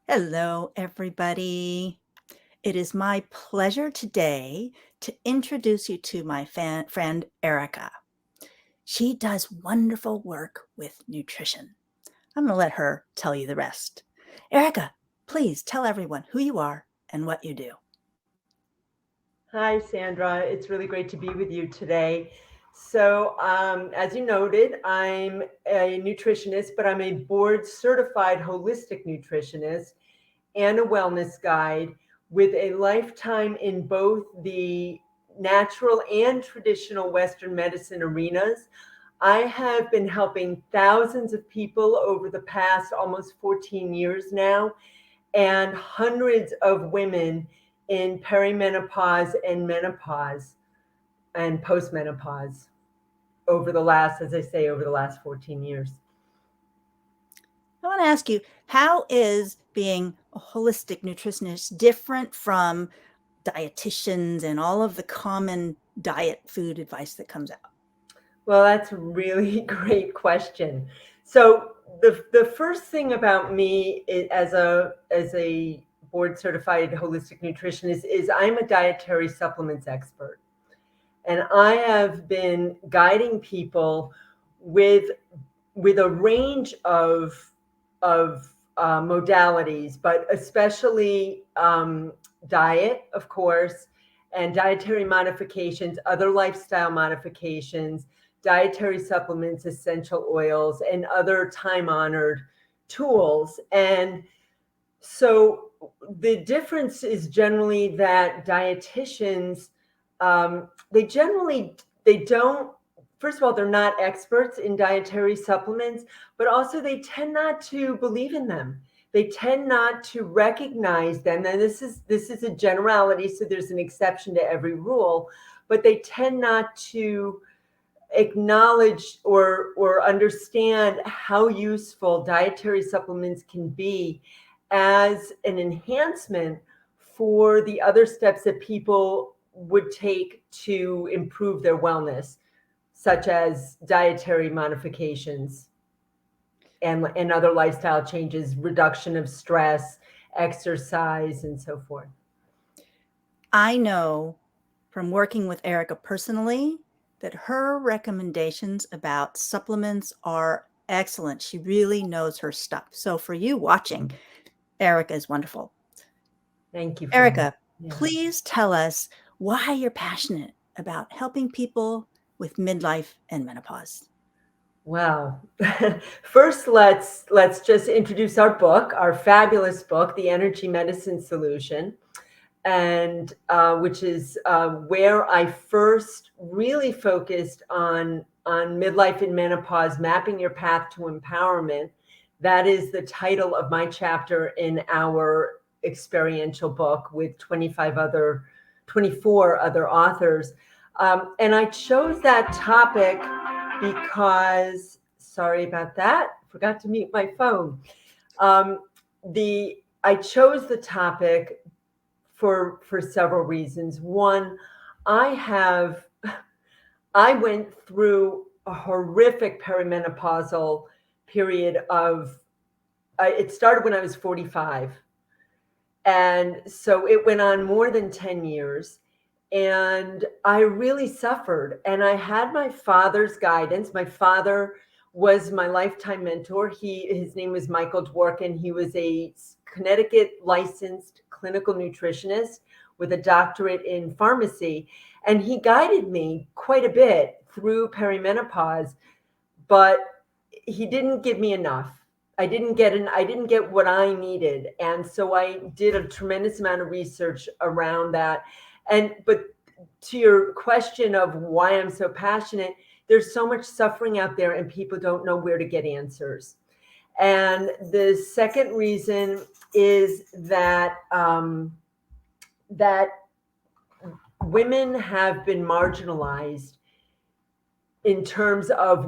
Hello, everybody. It is my pleasure today to introduce you to my friend Erika. She does wonderful work with nutrition. I'm going to let her tell you the rest. Erika, please tell everyone who you are and what you do. Hi, Sandra. It's really great to be with you today. As you noted, I'm a nutritionist, but I'm a board certified holistic nutritionist and a wellness guide with a lifetime in both the natural and traditional Western medicine arenas. I have been helping thousands of people over the past almost 14 years now, and hundreds of women in perimenopause and menopause and postmenopause over the last, as I say, over the last 14 years. I want to ask you, how is being a holistic nutritionist different from dietitians and all of the common diet food advice that comes out? Well, that's a really great question. So the first thing about me as a board certified holistic nutritionist is I'm a dietary supplements expert. And I have been guiding people with a range of modalities, but especially diet, of course, and dietary modifications, other lifestyle modifications, dietary supplements, essential oils, and other time honored tools. And so the difference is generally that dietitians, they don't, first of all, they're not experts in dietary supplements, but also they tend not to believe in them. They tend not to recognize them. And this is a generality, so there's an exception to every rule, but they tend not to acknowledge or understand how useful dietary supplements can be as an enhancement for the other steps that people would take to improve their wellness, such as dietary modifications and other lifestyle changes, reduction of stress, exercise, and so forth. I know from working with Erika personally that her recommendations about supplements are excellent. She really knows her stuff. So for you watching, Erika is wonderful. Thank you for that. Erika, Yeah. please tell us why you're passionate about helping people with midlife and menopause. Wow. First, let's just introduce our book, our fabulous book, The Energy Medicine Solution, and which is where I first really focused on midlife and menopause, mapping your path to empowerment. That is the title of my chapter in our experiential book with 24 other authors. And I chose that topic because, sorry about that, forgot to mute my phone. Um, I chose the topic for several reasons. One, I have I went through a horrific perimenopausal period of it started when I was 45. And so it went on more than 10 years. And I really suffered. And I had my father's guidance. My father was my lifetime mentor. His name was Michael Dworkin. He was a Connecticut licensed clinical nutritionist with a doctorate in pharmacy. And he guided me quite a bit through perimenopause, but he didn't give me enough. I didn't get what I needed. And so I did a tremendous amount of research around that. But to your question of why I'm so passionate, there's so much suffering out there and people don't know where to get answers. And the second reason is that women have been marginalized in terms of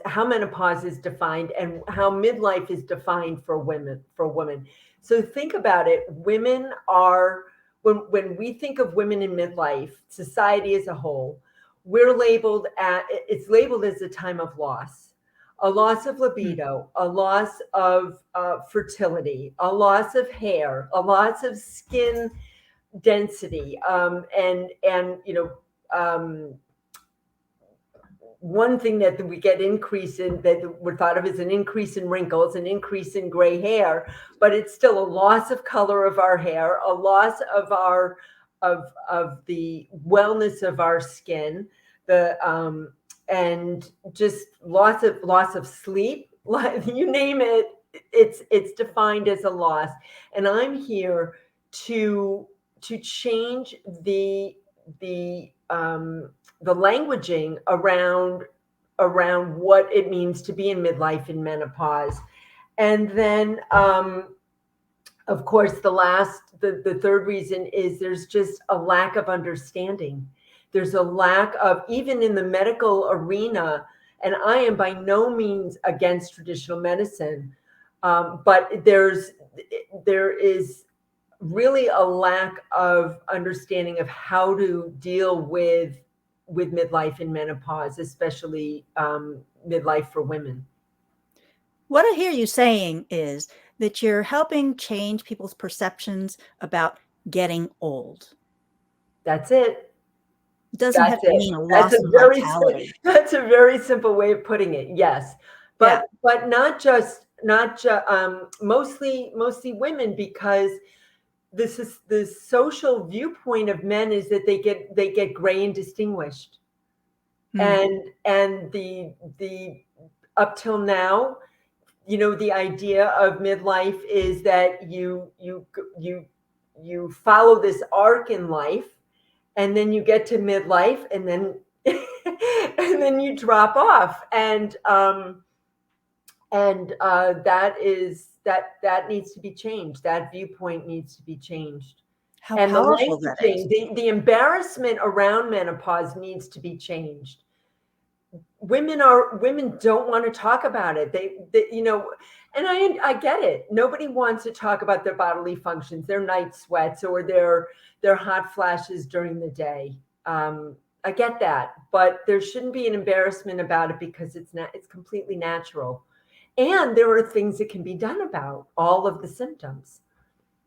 how menopause is defined and how midlife is defined for women. So think about it. Women are, when we think of women in midlife, society as a whole, it's labeled as a time of loss. a loss of Mm. libido, a loss of fertility, a loss of hair, a loss of skin density, and one thing that we get increase in, that we're thought of as an increase in wrinkles, an increase in gray hair, but it's still a loss of color of our hair, a loss of our of the wellness of our skin, the and just loss of sleep, you name it, it's defined as a loss. And I'm here to change the languaging around what it means to be in midlife and menopause. And then of course the third reason is there's just a lack of understanding. There's a lack of, even in the medical arena, and I am by no means against traditional medicine, but there is really a lack of understanding of how to deal with midlife and menopause, especially midlife for women. What I hear you saying is that you're helping change people's perceptions about getting old. That's it. It doesn't have That's to it. mean a That's loss a of very vitality. that's a very simple way of putting it. Yes, Yeah. but not just mostly women, because this is the social viewpoint of men is that they get gray and distinguished, Mm. and the up till now, the idea of midlife is that you you follow this arc in life, and then you get to midlife, and then and then you drop off, and that needs to be changed. That viewpoint needs to be changed, How and the powerful that is. languaging, the embarrassment around menopause needs to be changed. Women don't want to talk about it. They and I get it. Nobody wants to talk about their bodily functions, their night sweats, or their hot flashes during the day. I get that, but there shouldn't be an embarrassment about it, because it's completely natural, and there are things that can be done about all of the symptoms.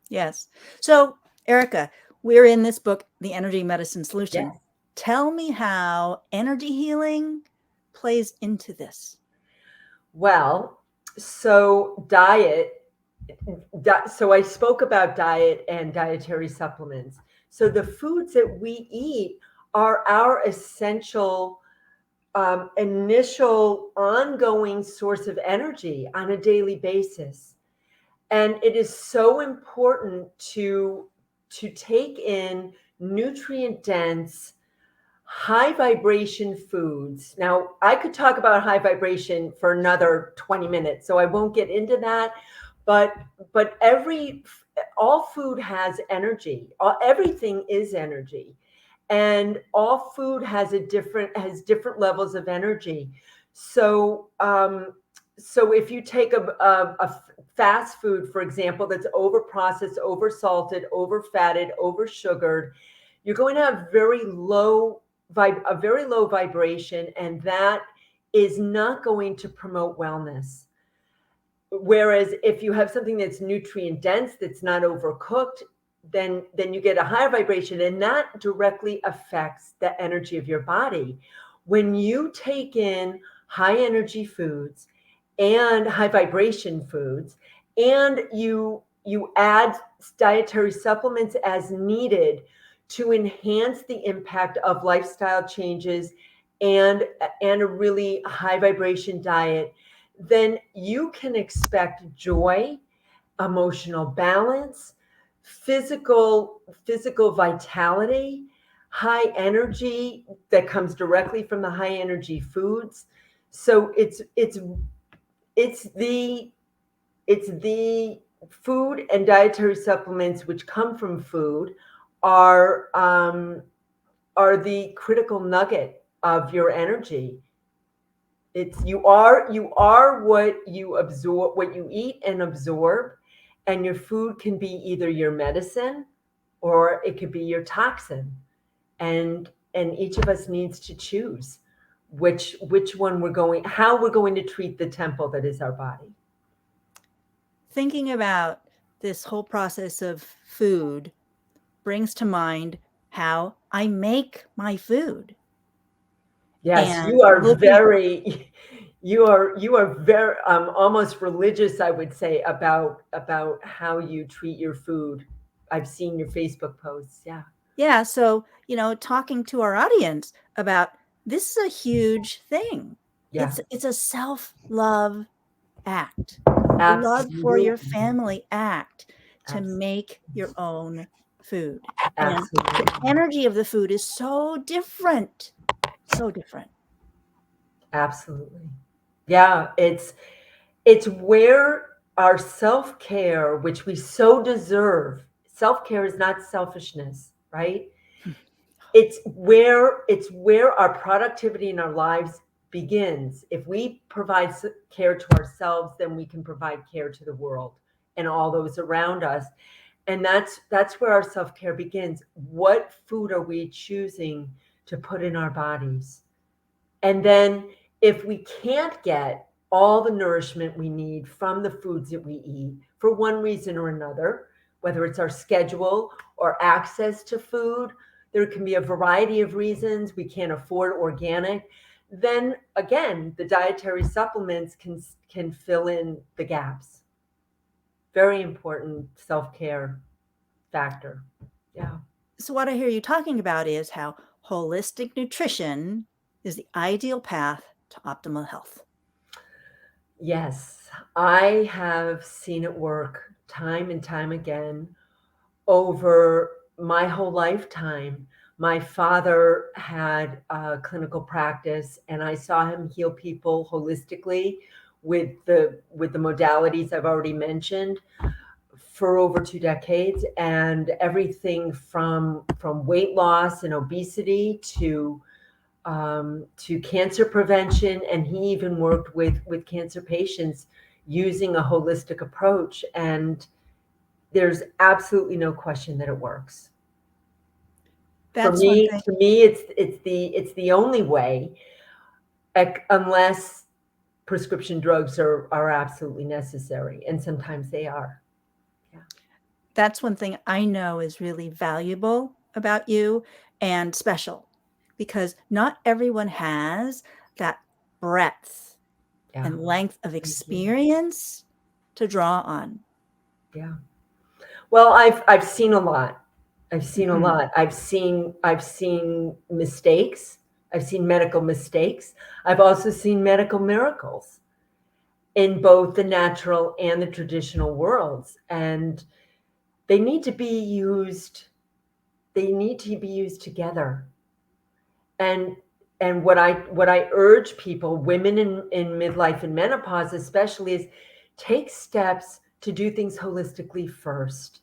Yes. So, Erika, we're in this book, The Energy Medicine Solution. Yes. Tell me how energy healing plays into this. Well, so so I spoke about diet and dietary supplements. So the foods that we eat are our essential, initial, ongoing source of energy on a daily basis. And it is so important to take in nutrient dense, high vibration foods. Now, I could talk about high vibration for another 20 minutes, so I won't get into that. But but all food has energy. Everything is energy, and all food has different levels of energy. So so if you take a fast food, for example, that's over processed, over salted, over fatted, over sugared, you're going to have a very low vibration, and that is not going to promote wellness. Whereas if you have something that's nutrient dense, that's not overcooked, then you get a higher vibration, and that directly affects the energy of your body. When you take in high energy foods and high vibration foods, and you add dietary supplements as needed to enhance the impact of lifestyle changes, and a really high vibration diet, then you can expect joy, emotional balance, physical vitality, high energy that comes directly from the high energy foods. So it's the food and dietary supplements which come from food are the critical nugget of your energy. It's you are what you absorb, what you eat and absorb, and your food can be either your medicine or it could be your toxin. And each of us needs to choose which one we're going, how we're going to treat the temple that is our body. Thinking about this whole process of food brings to mind how I make my food. Yes, And you are looking very, you are very almost religious, I would say, about how you treat your food. I've seen your Facebook posts. Yeah. Yeah, so, talking to our audience about this is a huge thing. Yeah. It's a self-love act, a love for your Absolutely. family act to Abs- make your own food. And the Absolutely. energy of the food is so different, so different. Absolutely. Yeah, it's where our self-care, which we so deserve. Self-care is not selfishness, right? It's where our productivity in our lives begins. If we provide care to ourselves, then we can provide care to the world and all those around us. And that's where our self-care begins. What food are we choosing to put in our bodies? And then if we can't get all the nourishment we need from the foods that we eat for one reason or another, whether it's our schedule or access to food, there can be a variety of reasons we can't afford organic. Then again, the dietary supplements can fill in the gaps. Very important self-care factor. Yeah. So what I hear you talking about is how holistic nutrition is the ideal path to optimal health. Yes, I have seen it work time and time again over my whole lifetime. My father had a clinical practice, and I saw him heal people holistically with the modalities I've already mentioned for over 2 decades, and everything from weight loss and obesity to cancer prevention, and he even worked with cancer patients using a holistic approach. And there's absolutely no question that it works. For That's one me, thing. to me, it's the only way, unless prescription drugs are absolutely necessary, and sometimes they are. Yeah, That's one thing I know is really valuable about you and special because not everyone has that breadth yeah. and length of Thank you. experience to draw on. Yeah. Well, I've seen a lot. I've seen a Mhm. lot. I've seen mistakes. I've seen medical mistakes. I've also seen medical miracles in both the natural and the traditional worlds. And they need to be used, they need to be used together. And what I urge people, women in midlife and menopause especially, is take steps to do things holistically first.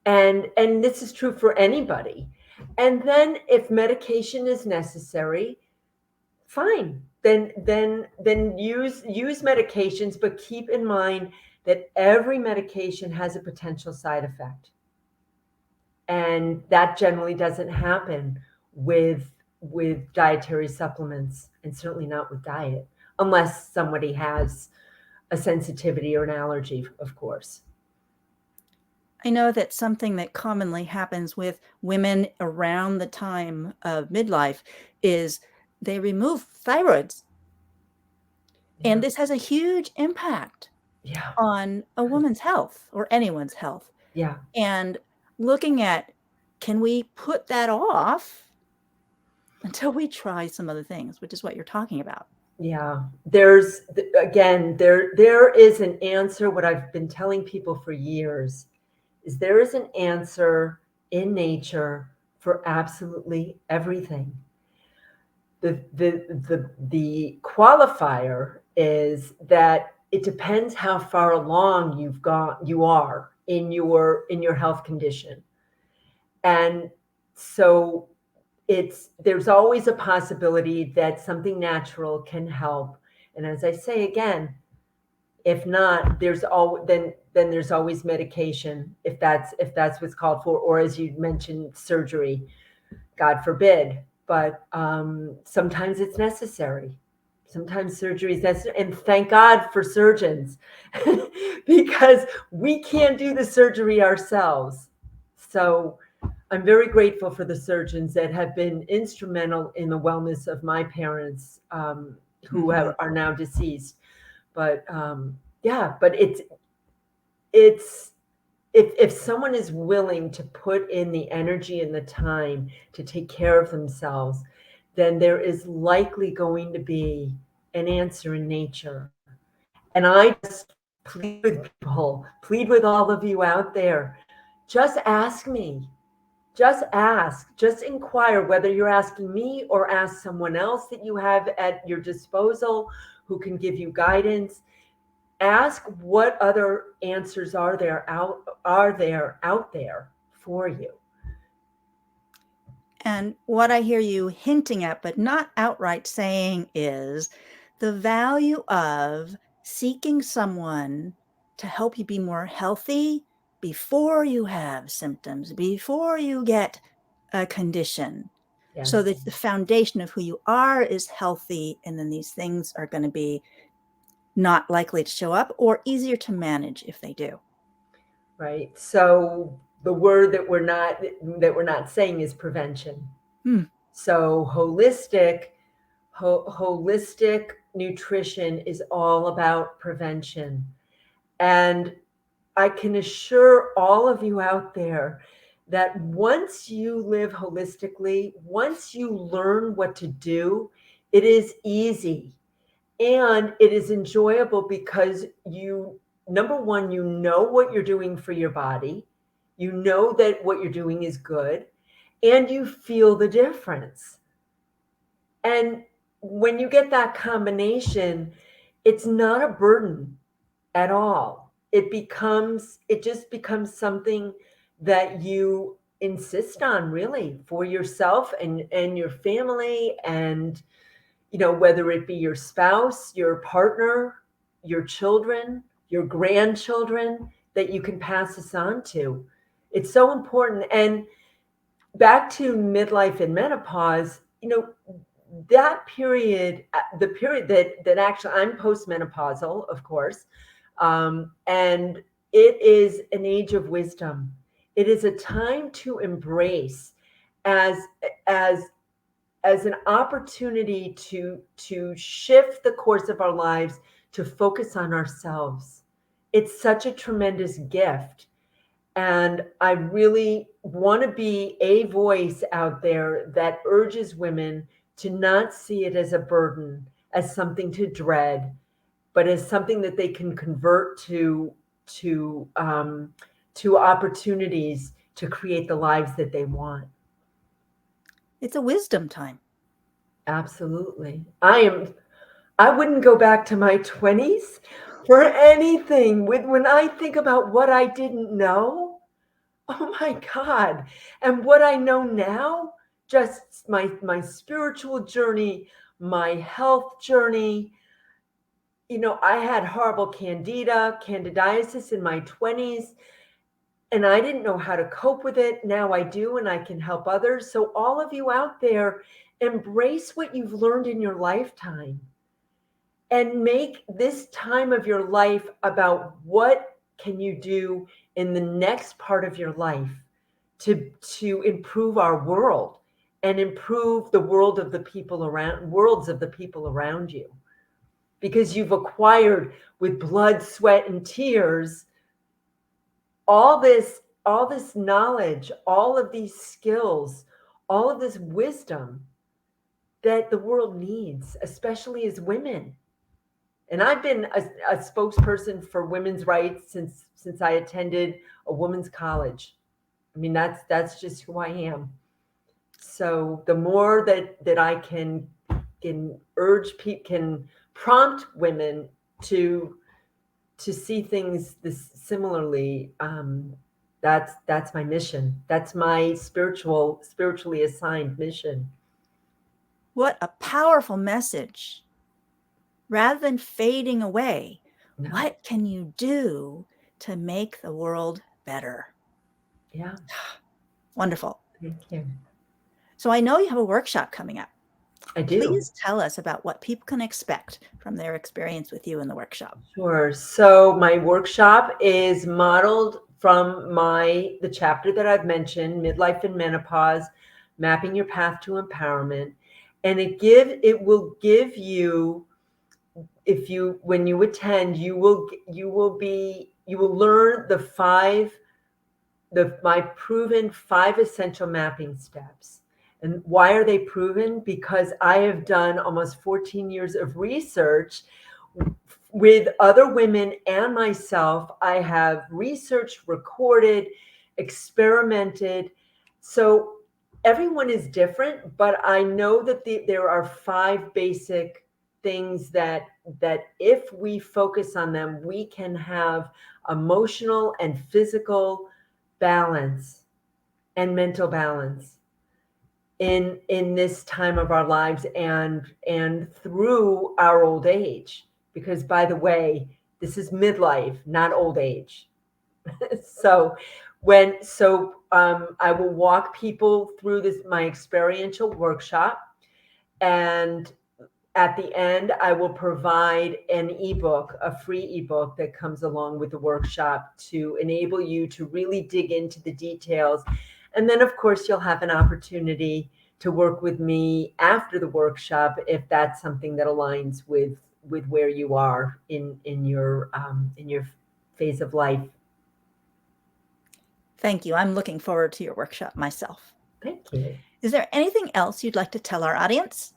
And this is true for anybody. And then if medication is necessary, fine, then use medications, but keep in mind that every medication has a potential side effect, and that generally doesn't happen with dietary supplements, and certainly not with diet, unless somebody has a sensitivity or an allergy, of course. I know that something that commonly happens with women around the time of midlife is they remove thyroids. Yeah. And this has a huge impact Yeah. on a woman's health or anyone's health. Yeah. And looking at, can we put that off until we try some other things, which is what you're talking about. Yeah, there's again, there is an answer. What I've been telling people for years is there is an answer in nature for absolutely everything. The qualifier is that it depends how far along you are in your health condition. And so there's always a possibility that something natural can help. And as I say again, if not, then there's always medication, if that's what's called for, or as you mentioned, surgery, God forbid. but sometimes it's necessary. Sometimes surgery is necessary, and thank God for surgeons, because we can't do the surgery ourselves. So I'm very grateful for the surgeons that have been instrumental in the wellness of my parents, who Mhm. are now deceased. But yeah, but it's if someone is willing to put in the energy and the time to take care of themselves, then there is likely going to be an answer in nature. And I just plead with people, plead with all of you out there, just ask me. Just ask, just inquire, whether you're asking me or ask someone else that you have at your disposal who can give you guidance. Ask what other answers are there out there for you. And what I hear you hinting at, but not outright saying, is the value of seeking someone to help you be more healthy before you have symptoms, before you get a condition, so Yes, that the foundation of who you are is healthy, and then these things are going to be not likely to show up or easier to manage if they do. right. So the word that we're not saying is prevention. Hmm. So holistic nutrition is all about prevention. And I can assure all of you out there that once you live holistically, once you learn what to do, it is easy and it is enjoyable, because number one, you know what you're doing for your body, you know that what you're doing is good, and you feel the difference. And when you get that combination, it's not a burden at all. It just becomes something that you insist on, really, for yourself and your family, and whether it be your spouse, your partner, your children, your grandchildren, that you can pass this on to. It's so important. And back to midlife and menopause, that period, the period that actually, I'm postmenopausal, of course, and it is an age of wisdom. It is a time to embrace, as as as an opportunity to shift the course of our lives, to focus on ourselves. It's such a tremendous gift. And I really want to be a voice out there that urges women to not see it as a burden, as something to dread, but as something that they can convert to to opportunities to create the lives that they want. It's a wisdom time. Absolutely. I wouldn't go back to my 20s for anything. When I think about what I didn't know, oh my God. And what I know now, just my spiritual journey, my health journey. I had horrible candidiasis in my 20s, and I didn't know how to cope with it. Now I do, and I can help others. So all of you out there, embrace what you've learned in your lifetime and make this time of your life about what can you do in the next part of your life to improve our world and improve the worlds of the people around you, because you've acquired, with blood, sweat, and tears, all this knowledge, all of these skills, all of this wisdom that the world needs, especially as women. And I've been a spokesperson for women's rights since I attended a women's college. I mean, that's just who I am. So the more that I can urge people, can prompt women to see things this similarly, that's my mission. That's my spiritually assigned mission. What a powerful message. Rather than fading away, No, what can you do to make the world better? yeah, Wonderful. thank you. So I know you have a workshop coming up. I do. Please tell us about what people can expect from their experience with you in the workshop. Sure. So my workshop is modeled from the chapter that I've mentioned, Midlife and Menopause, Mapping Your Path to Empowerment. And it will give you, if you when you attend, you will learn my proven 5 essential mapping steps. And why are they proven? Because I have done almost 14 years of research with other women and myself. I have researched, recorded, experimented. So everyone is different, but I know that there are 5 basic things that if we focus on them, we can have emotional and physical balance and mental balance in this time of our lives and through our old age. Because, by the way, this is midlife, not old age. So I will walk people through this, my experiential workshop, and at the end, I will provide an ebook, a free ebook that comes along with the workshop to enable you to really dig into the details. And then, of course, you'll have an opportunity to work with me after the workshop if that's something that aligns with where you are in your phase of life. Thank you. I'm looking forward to your workshop myself. Thank you. Is there anything else you'd like to tell our audience?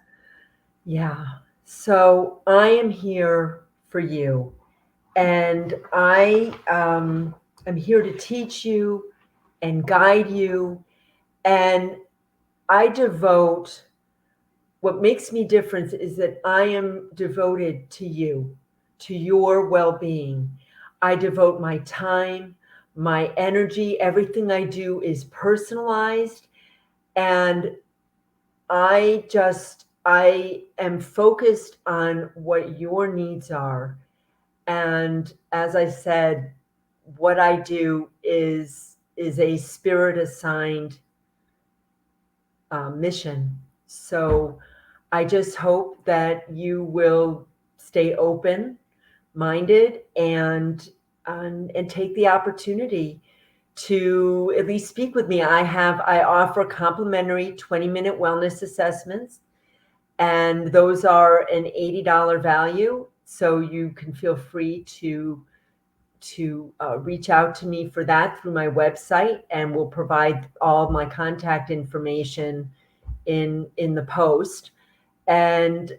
Yeah. So I am here for you. And I am here to teach you and guide you. And I devote, what makes me different is that I am devoted to you, to your well being. I devote my time, my energy, everything I do is personalized. And I am focused on what your needs are. And as I said, what I do is a spirit assigned mission. So I just hope that you will stay open minded and take the opportunity to at least speak with me. I offer complimentary 20-minute wellness assessments, and those are an $80 value. So you can feel free to reach out to me for that through my website, and we'll provide all my contact information in the post. And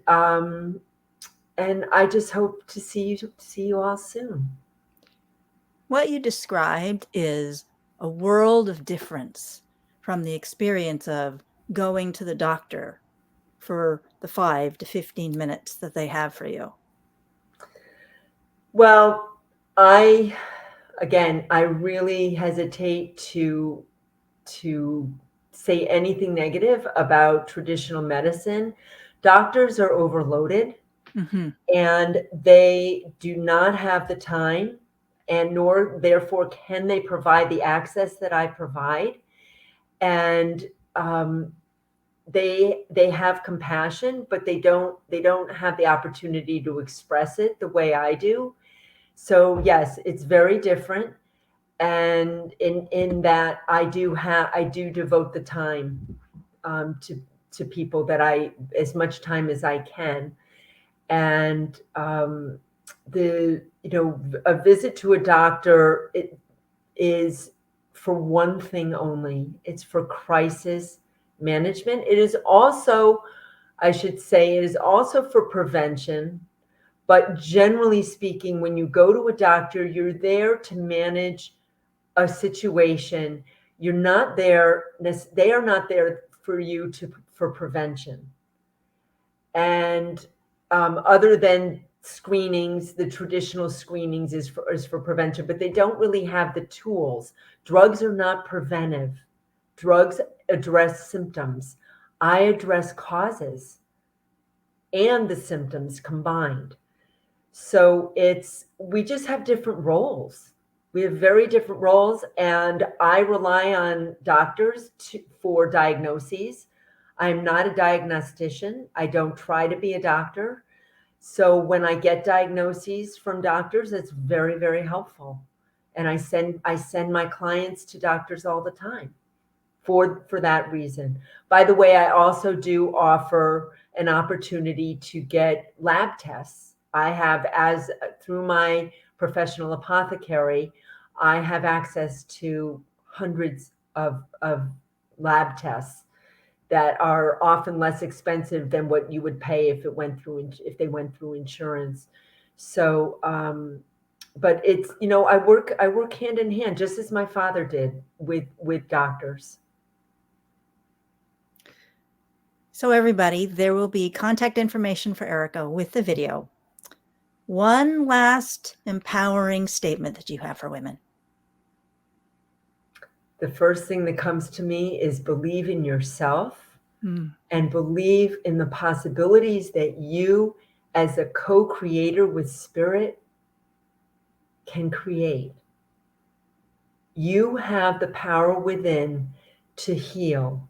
and I just hope to see you all soon. What you described is a world of difference from the experience of going to the doctor for the 5 to 15 minutes that they have for you. Well, I really hesitate to say anything negative about traditional medicine. Doctors are overloaded, Mm-hmm. and they do not have the time, and nor therefore can they provide the access that I provide. And they have compassion, but they don't have the opportunity to express it the way I do. So yes, it's very different. And in that I do devote the time to people that as much time as I can. And a visit to a doctor, it is for one thing only. It's for crisis management. It is also, I should say, it is also for prevention. But generally speaking, when you go to a doctor, you're there to manage a situation. You're not there, they are not there for you for prevention. And other than screenings, the traditional screenings is for prevention, but they don't really have the tools. Drugs are not preventive. Drugs address symptoms. I address causes and the symptoms combined. So we just have different roles. We have very different roles, and I rely on doctors for diagnoses. I'm not a diagnostician. I don't try to be a doctor. So when I get diagnoses from doctors, it's very, very helpful. And I send my clients to doctors all the time for that reason. By the way, I also do offer an opportunity to get lab tests. I have, as through my professional apothecary, I have access to hundreds of lab tests that are often less expensive than what you would pay if they went through insurance. So, but it's, I work hand in hand, just as my father did with doctors. So everybody, there will be contact information for Erika with the video. One last empowering statement that you have for women. The first thing that comes to me is believe in yourself Mm. and believe in the possibilities that you, as a co-creator with spirit, can create. You have the power within to heal,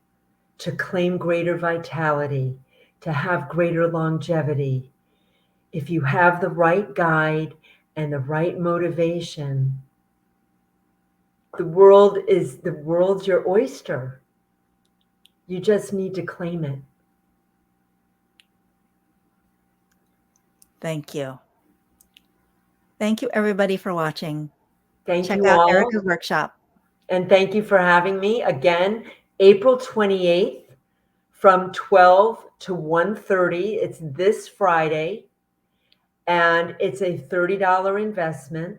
to claim greater vitality, to have greater longevity. If you have the right guide and the right motivation, the world's your oyster. You just need to claim it. Thank you. Thank you, everybody, for watching. Thank Check you out all. Erika's workshop. And thank you for having me again, April 28th from 12 to 1:30. It's this Friday, and it's a $30 investment.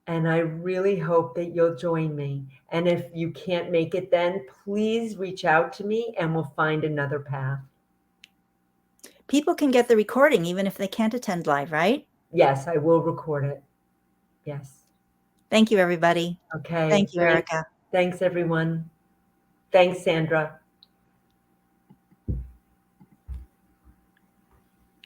And I really hope that you'll join me. And if you can't make it then, please reach out to me and we'll find another path. People can get the recording even if they can't attend live, right? Yes, I will record it. Yes. Thank you, everybody. Okay. Thank you, Erika. Thanks, everyone. Thanks, Sandra.